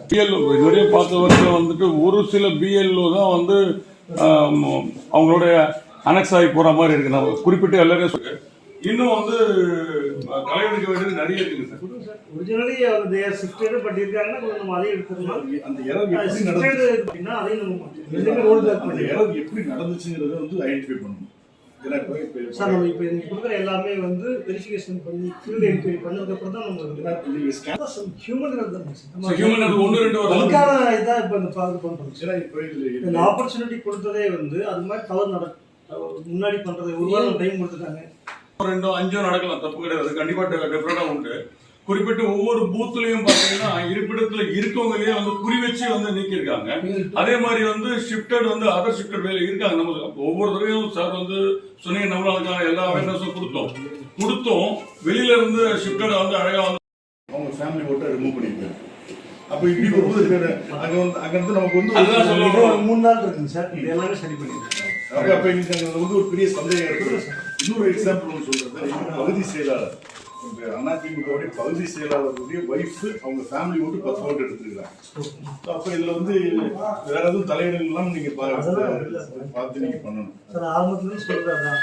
BLO இதுவரையும் பார்த்த வரைக்கும் வந்துட்டு ஒரு சில பிஎல்ஓ தான் வந்து அவங்களுடைய அனெக்ஸ் ஆகி போற மாதிரி இருக்கு. நம்ம குறிப்பிட்டு எல்லாரும் இன்னும் வந்து கலைவெடுக்க வேண்டியது நிறைய இருக்குங்க sir. Originally they are shifted but இருக்காங்கன்னா கொஞ்சம் நம்ம அதை எடுத்துக்கலாம். அந்த எரர் எப்படி நடந்துச்சு அப்படின்னா அதை நம்ம ரோல் பேக் பண்ணி எரர் எப்படி நடந்துச்சுங்கிறத வந்து ஐடென்டிஃபை பண்ணணும். சார் நம்ம இப்போ நீங்க கொடுக்குற எல்லாமே வந்து வெரிஃபிகேஷன் பண்ணி ஃபீல்ட் என்கொயரி பண்ணதுக்கு அப்புறம் தான் நம்ம ஹியூமன் ஹியூமன் ஒன்று ரெண்டு அதுக்கான இதான் இப்போ இந்த ப்ராஜெக்ட் பண்ணுறோம். இந்த ஆப்பர்ச்சுனிட்டி கொடுத்ததே வந்து அது மாதிரி தவறு முன்னாடி பண்றது ஒரு வாரம் டைம் கொடுத்துட்டாங்க. 2-5 நடக்கலாம், தப்பு கிடையாது, கண்டிப்பா டிஃபரெண்டா உண்டு. குறிப்பிட்டு ஒவ்வொரு பூத்துலயும் பாத்தீங்கன்னா இருப்பிடத்துல இருக்கவங்களே வந்து குறி வச்சு வந்து நீக்கிருக்காங்க. அதே மாதிரி வந்து ஷிஃப்டட் வந்து அதர் ஷிஃப்டட் வேலை இருக்காங்க. நம்ம ஒவ்வொரு தடவையும் சார் வந்து சொன்னீங்க நம்மளுக்கான எல்லா அவேர்னஸும் கொடுத்தோம். வெளியில இருந்து ஷிஃப்டட் வந்து அழகா வந்து அவங்க ஃபேமிலி ஓட்ட ரிமூவ் பண்ணிருக்காங்க. அப்ப இப்படி வரும்போது அங்க இருந்து நமக்கு வந்து அதுதான் சொல்லுவோம் 3 நாள் இருக்குங்க சார். இது எல்லாமே சரி பண்ணிருக்காங்க. அப்ப இன்னைக்கு அங்க வந்து ஒரு பெரிய சந்தேகம் இருக்கு. இன்னொரு எக்ஸாம்பிள் ஒன்று சொல்றது, பகுதி செயலாளர் அதிமுக பகுதி செயலாளருடைய ஒய்ஃப் அவங்க ஃபேமிலி ஓட்டு 10 ஓட்டு எடுத்துருக்காங்க. அப்ப இதுல வந்து வேற எதுவும் தலையிடலாம் நீங்க பார்த்து நீங்க பண்ணணும் சார். ஆரம்பத்துல சொல்றதுதான்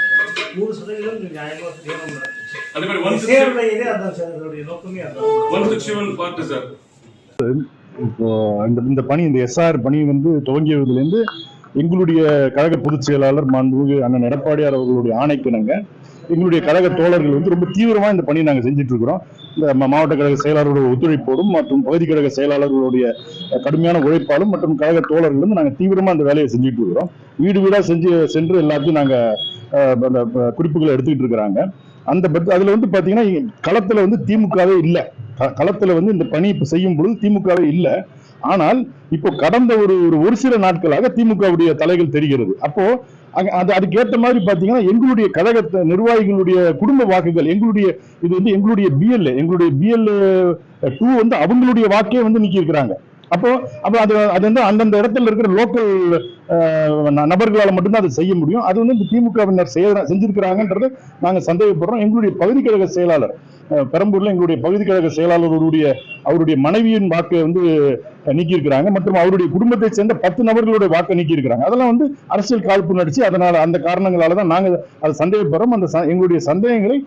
100% நியாயமா செய்யணும். அதே மாதிரி அதான் சார் இதோட நோக்கமே அதான். 161 பார்ட் சார். இப்போ இந்த பணி, இந்த எஸ்ஆர் பணி வந்து துவங்கியதிலிருந்து எங்களுடைய கழக பொதுச் செயலாளர் மாண்புமிகு அண்ணன் எடப்பாடியார் அவர்களுடைய ஆணைக்கிணங்க எங்களுடைய கழக தோழர்கள் வந்து ரொம்ப தீவிரமா இந்த பணியை நாங்கள் செஞ்சுட்டு இருக்கிறோம். இந்த மாவட்ட கழக செயலாளர்களுடைய ஒத்துழைப்போடும் மற்றும் பகுதி கழக செயலாளர்களுடைய கடுமையான உழைப்பாலும் மற்றும் கழக தோழர்கள் வந்து நாங்கள் தீவிரமா அந்த வேலையை செஞ்சுட்டு இருக்கிறோம். வீடு வீடா சென்று எல்லாத்தையும் நாங்கள் அந்த குறிப்புகளை எடுத்துக்கிட்டு இருக்கிறாங்க. அதுல வந்து பாத்தீங்கன்னா களத்துல வந்து திமுகவே இல்லை. களத்துல வந்து இந்த பணி இப்ப செய்யும் பொழுது திமுகவே இல்லை. ஆனால் இப்போ கடந்த ஒரு சில நாட்களாக திமுகவுடைய தலைகள் தெரிகிறது. அப்போ அதுக்கேற்ற மாதிரி பாத்தீங்கன்னா எங்களுடைய கழக நிர்வாகிகளுடைய குடும்ப வாக்குகள் இது வந்து எங்களுடைய பிஎல்ஏ 2 வந்து அவங்களுடைய வாக்கே வந்து நீக்கி இருக்கிறாங்க. அப்போ அது வந்து அந்தந்த இடத்துல இருக்கிற லோக்கல் நபர்களால் மட்டும்தான் அதை செய்ய முடியும். அது வந்து இந்த திமுகவினர் செஞ்சிருக்கிறாங்கன்றதை நாங்க சந்தேகப்படுறோம். எங்களுடைய பகுதி கழக செயலாளர் பெரம்பூர்ல எங்களுடைய பகுதி கழக செயலாளருடைய அவருடைய மனைவியின் வாக்கை வந்து நீக்கியிருக்கிறாங்க மற்றும் அவருடைய குடும்பத்தை சேர்ந்த 10 நபர்களுடைய வாக்கை நீக்கியிருக்கிறாங்க. அதெல்லாம் வந்து அரசியல் காழ்ப்பு நடிச்சு அதனால அந்த காரணங்களாலதான் நாங்க அதை சந்தேகப்படுறோம். எங்களுடைய சந்தேகங்களை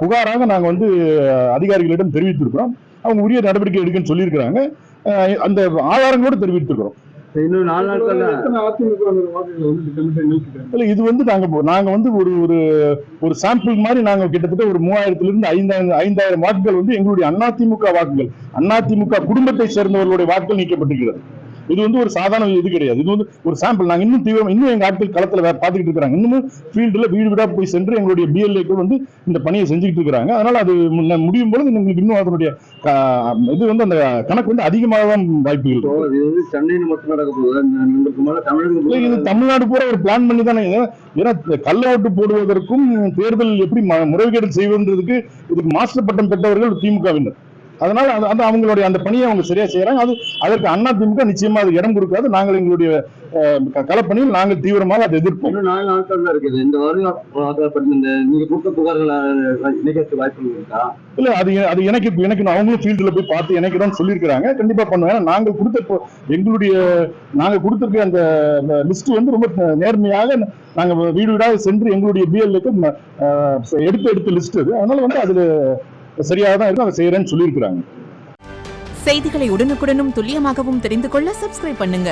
புகாராக நாங்க வந்து அதிகாரிகளிடம் தெரிவித்திருக்கிறோம். அவங்க உரிய நடவடிக்கை எடுக்கன்னு சொல்லியிருக்கிறாங்க. அந்த ஆதாரங்களோடு தெரிவித்திருக்கிறோம். இது வந்து நாங்க வந்து ஒரு சாம்பிள் மாதிரி நாங்க கிட்டத்தட்ட ஒரு 3000 to 5000 வாக்குகள் வந்து எங்களுடைய அதிமுக வாக்குகள், அதிமுக குடும்பத்தை சேர்ந்தவர்களுடைய வாக்குகள் நீக்கப்பட்டிருக்கிறது. இது வந்து ஒரு சாதாரண இது கிடையாது. இது வந்து ஒரு சாம்பிள். நாங்க இன்னும் எங்க ஆட்கள் களத்துல பார்த்துக்கிட்டு இருக்கிறாங்க. இன்னமும் ஃபீல்டுல வீடு வீடா போய் சென்று எங்களுடைய பிஎல்ஏக்கள் வந்து இந்த பணியை செஞ்சுக்கிட்டு இருக்கிறாங்க. அதனால அது முடியும் பொழுது இன்னும் அதனுடைய இது வந்து அந்த கணக்கு வந்து அதிகமாக தான் வாய்ப்புகள். சென்னையில் மட்டும் நடக்க போகுது, இது தமிழ்நாடு பூரா ஒரு பிளான் பண்ணி தானே. ஏன்னா கள்ள ஓட்டு போடுவதற்கும் தேர்தல் எப்படி முறைகேடு செய்வதற்கு இதுக்கு மாஸ்டர் பட்டம் பெற்றவர்கள் திமுகவினர். அதனால அது அவங்களுடைய அந்த பணியை அவங்க சரியா செய்யறாங்க. அதற்கு அதிமுக நிச்சயமா அது இடம் கொடுக்காது. நாங்கள் எங்களுடைய களப்பணியில் நாங்கள் தீவிரமாக அதை எதிர்ப்போம். 4 நாட்கள் தான் இருக்குது. இந்த வாரம் நீங்க கொடுத்த புகார்கள் இணைக்கிறதுக்கு வாய்ப்பு இருக்கா? இல்ல, அது எனக்கு அவங்களும் ஃபீல்டுல போய் பார்த்து இணைக்கிறோம்னு சொல்லியிருக்கிறாங்க. கண்டிப்பா பண்ணுவேன். நாங்க கொடுத்திருக்க அந்த லிஸ்ட் வந்து ரொம்ப நேர்மையாக நாங்க வீடு வீடாக சென்று எங்களுடைய பிஎல்ஏக்கு எடுத்த லிஸ்ட் அது. அதனால வந்து அதுல சரியாக தான் இருக்கும். அதை செய்யறேன்னு சொல்லியிருக்கிறாங்க. செய்திகளை உடனுக்குடனும் துல்லியமாகவும் தெரிந்து கொள்ள சப்ஸ்கிரைப் பண்ணுங்க.